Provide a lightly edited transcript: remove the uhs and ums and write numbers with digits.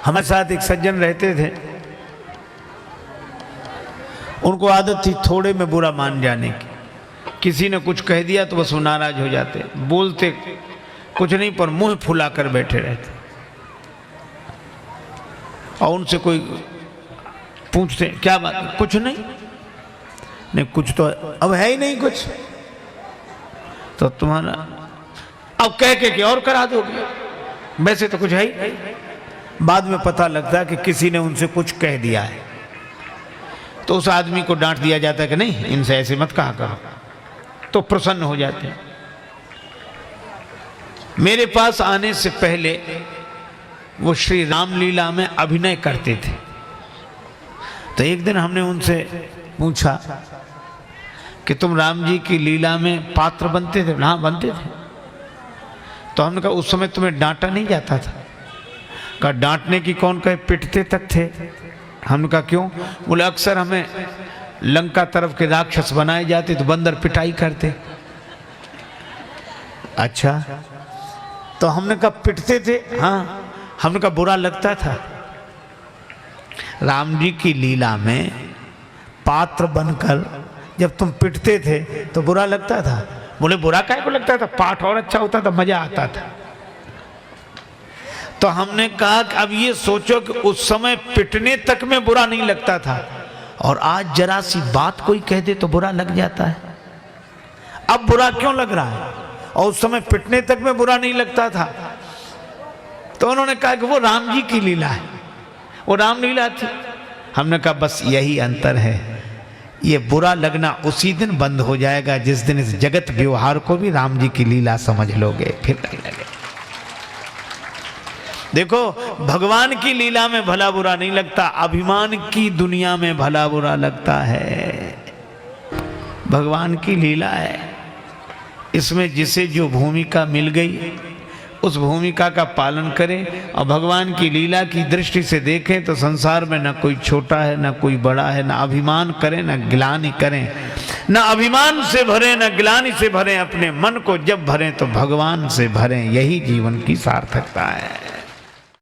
हमारे साथ एक सज्जन रहते थे, उनको आदत थी थोड़े में बुरा मान जाने की। किसी ने कुछ कह दिया तो बस वो नाराज हो जाते, बोलते कुछ नहीं पर मुंह फुला कर बैठे रहते। और उनसे कोई पूछते क्या बात, कुछ नहीं, कुछ तो अब है ही नहीं कुछ, तो तुम्हारा अब कह के और करा दोगे, वैसे तो कुछ है ही। बाद में पता लगता है कि किसी ने उनसे कुछ कह दिया है, तो उस आदमी को डांट दिया जाता है कि नहीं इनसे ऐसे मत कहा करो, तो प्रसन्न हो जाते हैं। मेरे पास आने से पहले वो श्री रामलीला में अभिनय करते थे, तो एक दिन हमने उनसे पूछा कि तुम राम जी की लीला में पात्र बनते थे? हाँ बनते थे। तो हमने कहा उस समय तुम्हें डांटा नहीं जाता था? कहा डांटने की कौन कहे, पिटते तक थे। हमने कहा क्यों? बोले अक्सर हमें लंका तरफ के राक्षस बनाए जाते तो बंदर पिटाई करते। अच्छा, तो हमने कहा पिटते थे? हाँ। हमने कहा बुरा लगता था? राम जी की लीला में पात्र बनकर जब तुम पिटते थे तो बुरा लगता था? बोले बुरा काहे को लगता था, पाठ और अच्छा होता था, मजा आता था। तो हमने कहा कि अब ये सोचो कि उस समय पिटने तक में बुरा नहीं लगता था, और आज जरा सी बात कोई कह दे तो बुरा लग जाता है। अब बुरा क्यों लग रहा है, और उस समय पिटने तक में बुरा नहीं लगता था? तो उन्होंने कहा कि वो राम जी की लीला है, वो रामलीला थी। हमने कहा बस यही अंतर है, ये बुरा लगना उसी दिन बंद हो जाएगा जिस दिन इस जगत व्यवहार को भी राम जी की लीला समझ लोगे, फिर नहीं लगे। देखो भगवान की लीला में भला बुरा नहीं लगता, अभिमान की दुनिया में भला बुरा लगता है। भगवान की लीला है, इसमें जिसे जो भूमिका मिल गई उस भूमिका का पालन करें, और भगवान की लीला की दृष्टि से देखें तो संसार में न कोई छोटा है न कोई बड़ा है। न अभिमान करें न ग्लानि करें, न अभिमान से भरें न ग्लानि से भरें, अपने मन को जब भरें तो भगवान से भरें, यही जीवन की सार्थकता है।